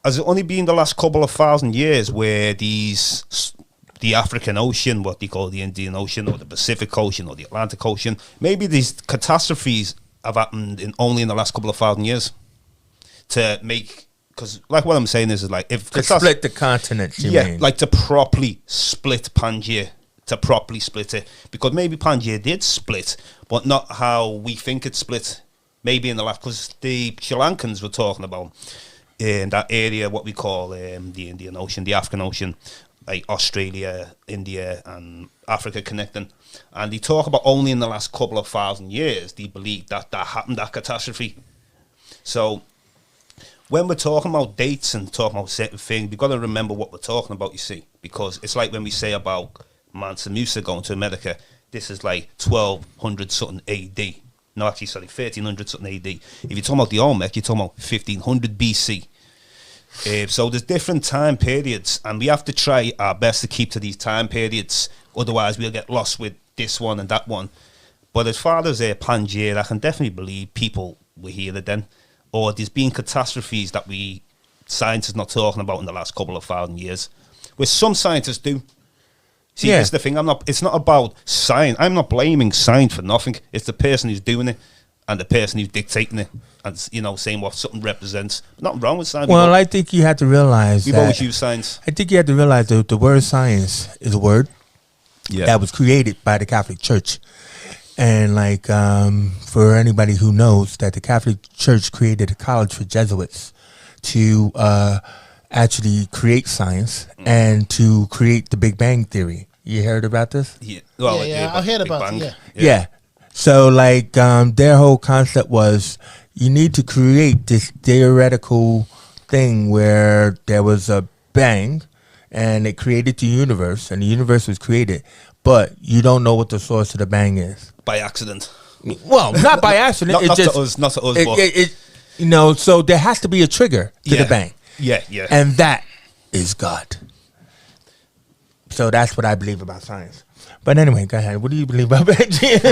has it only been the last couple of thousand years where these the African Ocean, what they call the Indian Ocean, or the Pacific Ocean, or the Atlantic Ocean. Maybe these catastrophes have happened only in the last couple of thousand years to make, because like what I'm saying is like if
to split the continents, you mean?
like to properly split Pangaea, to properly split it, because maybe Pangaea did split, but not how we think it split. Maybe in the last, because the Sri Lankans were talking about in that area, what we call the Indian Ocean, the African Ocean, like Australia, India, and Africa connecting, and they talk about only in the last couple of thousand years they believe that happened, that catastrophe. So when we're talking about dates and talking about certain things, we've got to remember what we're talking about, you see, because it's like when we say about Mansa Musa going to America, this is like 1200 something AD. No, actually, sorry, 1300 something AD. If you're talking about the Olmec, you're talking about 1500 BC. So there's different time periods, and we have to try our best to keep to these time periods. Otherwise, we'll get lost with this one and that one. But as far as Pangaea, I can definitely believe people were here then. Or there's been catastrophes that science is not talking about in the last couple of thousand years, which some scientists do. See, that's the thing. It's not about science. I'm not blaming science for nothing. It's the person who's doing it and the person who's dictating it, and saying what something represents. Nothing wrong with science.
Well, I think you have to realize
we've always used science.
I think you have to realize that the word science is a word that was created by the Catholic Church. And like for anybody who knows that the Catholic Church created a college for Jesuits to actually create science and to create the Big Bang Theory. You heard about this?
Yeah, well,
I heard about it.
Yeah. So like their whole concept was you need to create this theoretical thing where there was a bang and it created the universe, and the universe was created, but you don't know what the source of the bang is.
By accident.
Well, not by accident.
not to us, but
so there has to be a trigger to the bang.
Yeah.
And that is God. So that's what I believe about science. But anyway, go ahead. What do you believe about Beringia?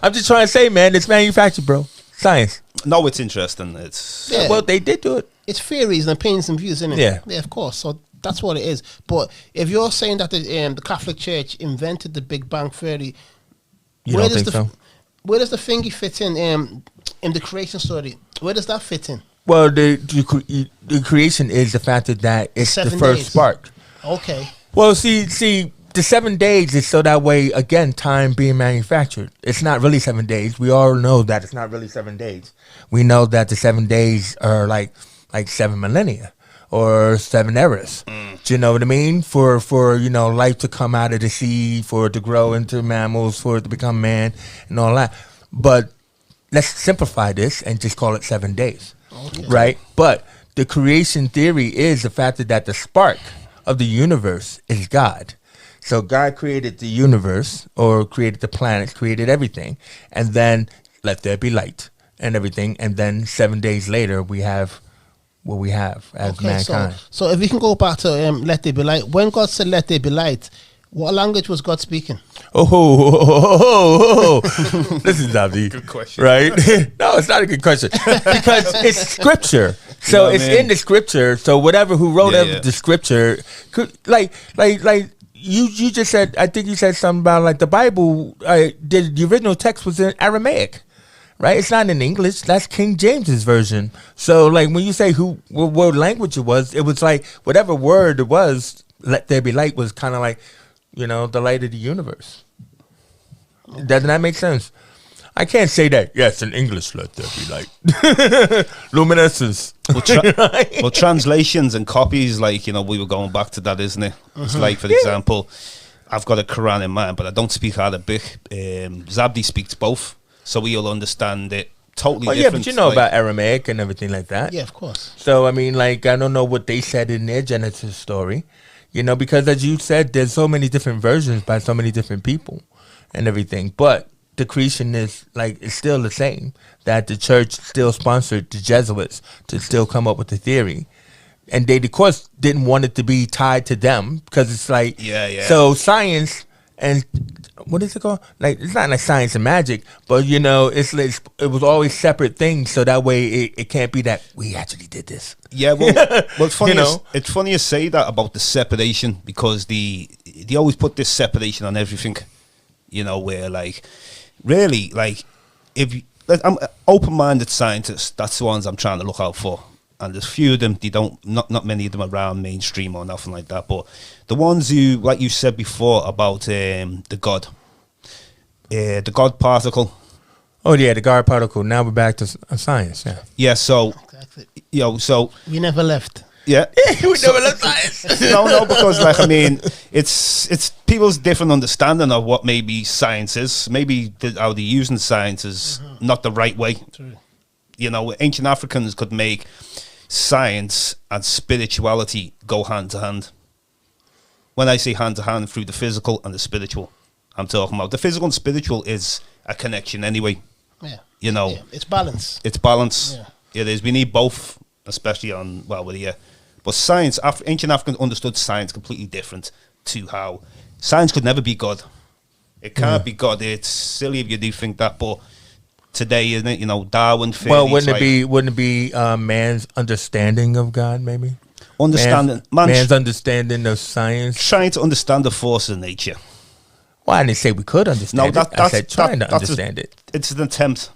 I'm just trying to say, man, it's manufactured, bro. Science.
No, it's interesting. It's
well, they did do it.
It's theories and opinions and views, isn't it?
Yeah,
of course. So that's what it is. But if you're saying that the Catholic Church invented the Big Bang Theory,
you don't think so?
Where does the thingy fit in the creation story? Where does that fit in?
Well, the creation is the fact that it's the
7
first
days.
spark.
Okay.
Well, see, the 7 days is so that way, again, time being manufactured. It's not really 7 days. We all know that it's not really 7 days. We know that the 7 days are like 7 millennia or 7 eras. Do you know what I mean? For life to come out of the sea, for it to grow into mammals, for it to become man, and all that. But let's simplify this and just call it 7 days. Okay. Right? But the creation theory is the fact that the spark of the universe is God. So God created the universe, or created the planets, created everything, and then let there be light and everything. And then 7 days later, we have what we have as mankind.
So if we can go back to let there be light, when God said let there be light, what language was God speaking?
This is Zabdi.
Good question.
Right? No, it's not a good question. Because it's scripture. So it's in the scripture. So whatever who wrote the scripture, like you just said, I think you said something about like the Bible, the original text was in Aramaic. Right? It's not in English. That's King James's version. So like when you say what language it was like whatever word it was, let there be light was kind of like, the light of the universe. Doesn't that make sense? I can't say that. Yes, in English, let there be light. Luminescence.
Well, translations and copies, like, we were going back to that, isn't it? It's like, for example, I've got a Quran in mind, but I don't speak Arabic. Zabdi speaks both, so we'll understand it totally different.
Yeah, but you know about Aramaic and everything like that.
Yeah, of course.
So, I mean, like, I don't know what they said in their Genesis story. Because as you said, there's so many different versions by so many different people and everything. But the creation is it's still the same. That the church still sponsored the Jesuits to still come up with the theory. And they, of course, didn't want it to be tied to them because it's like,
yeah.
So science and what is it called? Like, it's not like science and magic, but you know, it was always separate things, so that way it can't be that we actually did this.
Yeah, well, it's funny.
You know?
It's funny you say that about the separation, because they always put this separation on everything. You know, where like really like if you, like, I'm open-minded scientists. That's the ones I'm trying to look out for. And there's few of them. They don't not many of them around mainstream or nothing like that. But the ones who, like you said before about the God particle.
Oh yeah, the God particle. Now we're back to science. Yeah.
Yeah. So
Exactly.
you know, so
We never left.
yeah.
We never left science.
No, because like I mean, it's people's different understanding of what maybe science is. Maybe how they're using science is not the right way.
True.
You know, ancient Africans could make science and spirituality go hand to hand. When I say hand to hand, through the physical and the spiritual, I'm talking about the physical and spiritual is a connection anyway.
Yeah.
You know,
Yeah. It's balance.
it's balance.
Yeah.
It is. We need both, especially on we're here. But science, ancient Africans understood science completely different to how science could never be God. It can't be God. It's silly if you do think that, but today, isn't it? You know, Darwin.
Well, wouldn't it be man's understanding of God, maybe?
Understanding
man's understanding of science.
trying to understand the forces of nature.
Well, I didn't say we could understand it. I said trying to understand it.
It's an attempt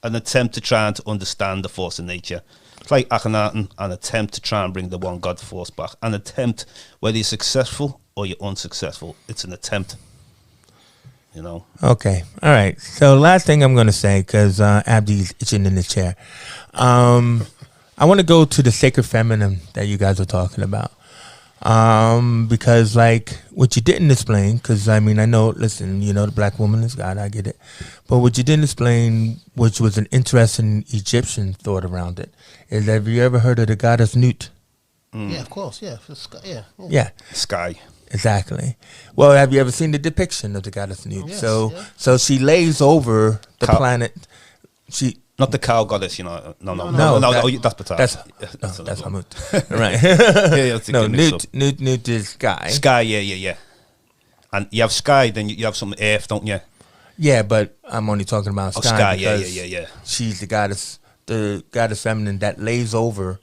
to try and to understand the force of nature. It's like Akhenaten, an attempt to try and bring the one God force back. An attempt, whether you're successful or you're unsuccessful, it's an attempt. You know.
Okay. All right. So last thing I'm going to say, because Abdi's itching in the chair. I want to go to the sacred feminine that you guys are talking about. Because like what you didn't explain, because I mean, I know, listen, you know, the black woman is God, I get it. But what you didn't explain, which was an interesting Egyptian thought around it, is have you ever heard of the goddess Nut?
Yeah, of course. Yeah.
Yeah.
Sky.
Exactly. Well, have you ever seen the depiction of the goddess Nut?
Yes,
so,
yeah.
so she lays over the planet. She
Not the cow goddess, you know. No, that's Ptah.
That's Hamut. Right.
Yeah,
No, Nut is sky.
Sky, yeah. And you have sky, then you have some earth, don't you?
Yeah, but I'm only talking about sky.
Sky,
because
yeah.
She's the goddess feminine that lays over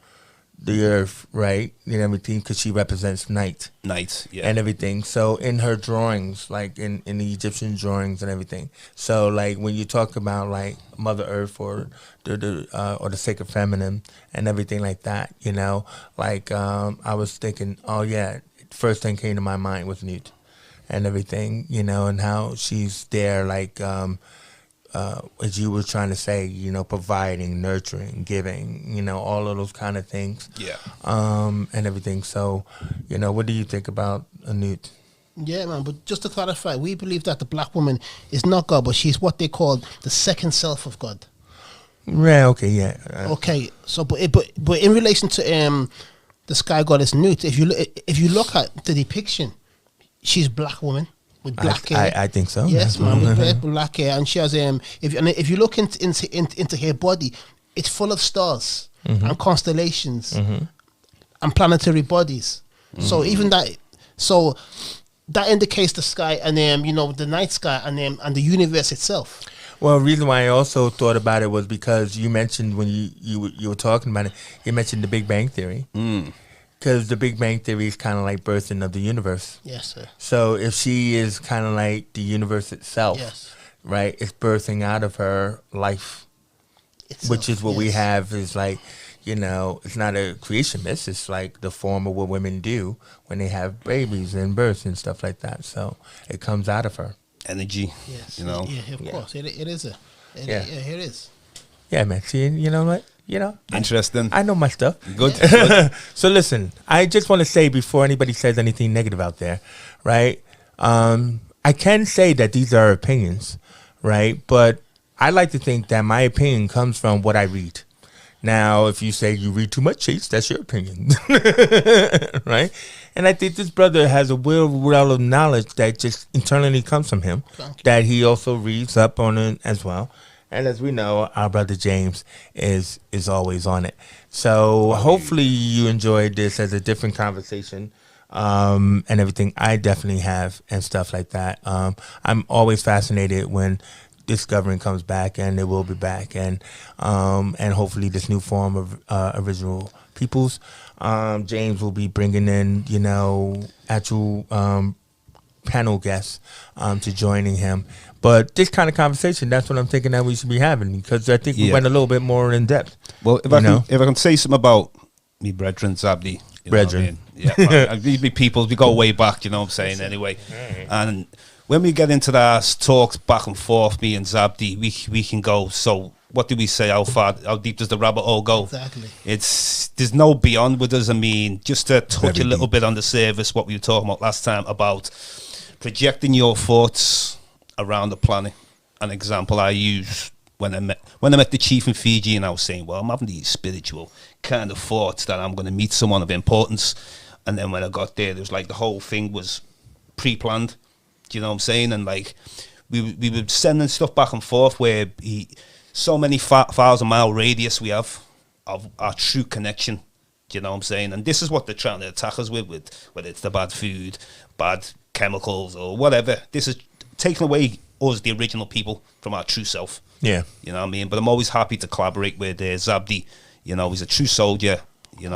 the earth, right? You know, everything, because she represents night.
Night, yeah.
And everything. So in her drawings, like in the Egyptian drawings and everything. So like when you talk about like Mother Earth or the sacred feminine and everything like that, you know, like I was thinking, oh yeah, first thing came to my mind was Nut and everything, you know, and how she's there, like as you were trying to say, you know, providing, nurturing, giving, you know, all of those kind of things.
Yeah.
And everything. So, you know, what do you think about Nut?
Yeah, man. But just to clarify, we believe that the black woman is not God, but she's what they call the second self of God.
Yeah. Okay. Yeah.
Okay. So, but in relation to the sky goddess Nut, if you look at the depiction, she's black woman with black hair.
I think so.
Yes, man, with black hair, and she has if you look into her body, it's full of stars and constellations and planetary bodies. So even that, that indicates the sky and you know, the night sky and the universe itself.
Well, the reason why I also thought about it was because you mentioned when you were talking about it, you mentioned the Big Bang Theory. Because the Big Bang Theory is kind of like birthing of the universe.
Yes, sir.
So if she is kind of like the universe itself,
Yes.
right, it's birthing out of her life,
Itself,
which is what we
yes.
have is like, you know, it's not a creation myth. It's like the form of what women do when they have babies and births and stuff like that. So it comes out of her.
Energy.
Yes.
You know.
Yeah, of course. It is.
Yeah.
Yeah, it is.
Yeah, man. See, you know what? You know,
Interesting.
I know my stuff.
Good.
So listen, I just want to say before anybody says anything negative out there, right? I can say that these are opinions, right? But I like to think that my opinion comes from what I read. Now, if you say you read too much, Chase, that's your opinion, right? And I think this brother has a well of knowledge that just internally comes from him, that he also reads up on it as well. And as we know, our brother James is always on it. So hopefully you enjoyed this as a different conversation and everything. I definitely have, and stuff like that. I'm always fascinated when this government comes back, and it will be back, and hopefully this new form of original peoples. James will be bringing in, actual panel guests to joining him. But this kind of conversation, that's what I'm thinking that we should be having, because I think we went a little bit more in depth.
Well, if I can say something about me brethren, Zabdi.
Brethren.
Yeah, these be people, we go way back, you know what I'm saying, anyway. And when we get into that talks back and forth, me and Zabdi, we can go, so what do we say, how deep does the rabbit hole go?
Exactly.
There's no beyond with us. I mean, just to touch a little bit on the surface, what we were talking about last time about projecting your thoughts around the planet. An example I use when I met the chief in Fiji, and I was saying, well, I'm having these spiritual kind of thoughts that I'm going to meet someone of importance. And then when I got there, it was like the whole thing was pre-planned. Do you know what I'm saying? And like we were sending stuff back and forth where so many 1,000-mile radius we have of our true connection. Do you know what I'm saying? And this is what they're trying to attack us with whether it's the bad food, bad chemicals, or whatever. This is taking away us, the original people, from our true self.
Yeah.
You know what I mean? But I'm always happy to collaborate with Zabdi. He's a true soldier. He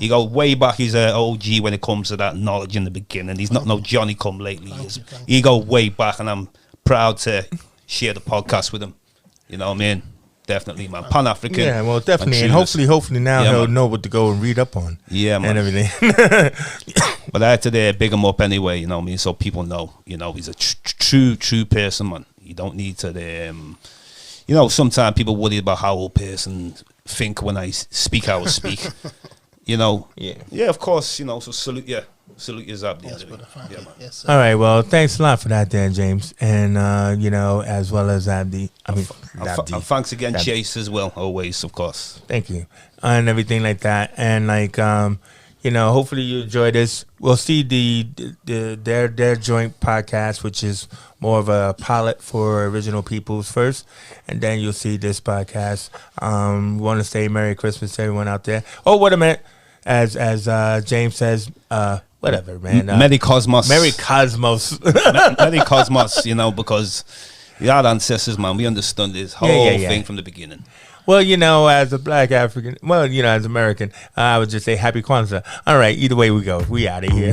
goes way back. He's an OG when it comes to that knowledge in the beginning. He's not no Johnny come lately. He goes way back, and I'm proud to share the podcast with him. You know what I mean? Definitely, man. Pan-African.
Yeah, well, definitely. And hopefully now he'll know what to go and read up on.
Yeah, man.
And everything.
But I had to big him up anyway, you know what I mean? So people know, he's a true person, man. You don't need to, sometimes people worry about how a person think when I speak, how I speak. Yeah, of course, so salute you, Zabdi.
Yes, brother,
yeah, man.
Yes, sir.
All right, well, thanks a lot for that there, James. And, as well as Zabdi.
And thanks again, Zabdi. Chase, as well, always, of course.
Thank you. And everything like that. And, hopefully you enjoy this. We'll see their joint podcast, which is more of a pilot for original peoples first, and then you'll see this podcast. We want to say Merry Christmas to everyone out there. Oh, what a minute, as James says, whatever, man.
Merry Cosmos.
Merry Cosmos.
Merry Cosmos. Because we had ancestors, man. We understood this whole thing from the beginning.
Well, as a black African, as American, I would just say Happy Kwanzaa. All right, either way we go. We out of here.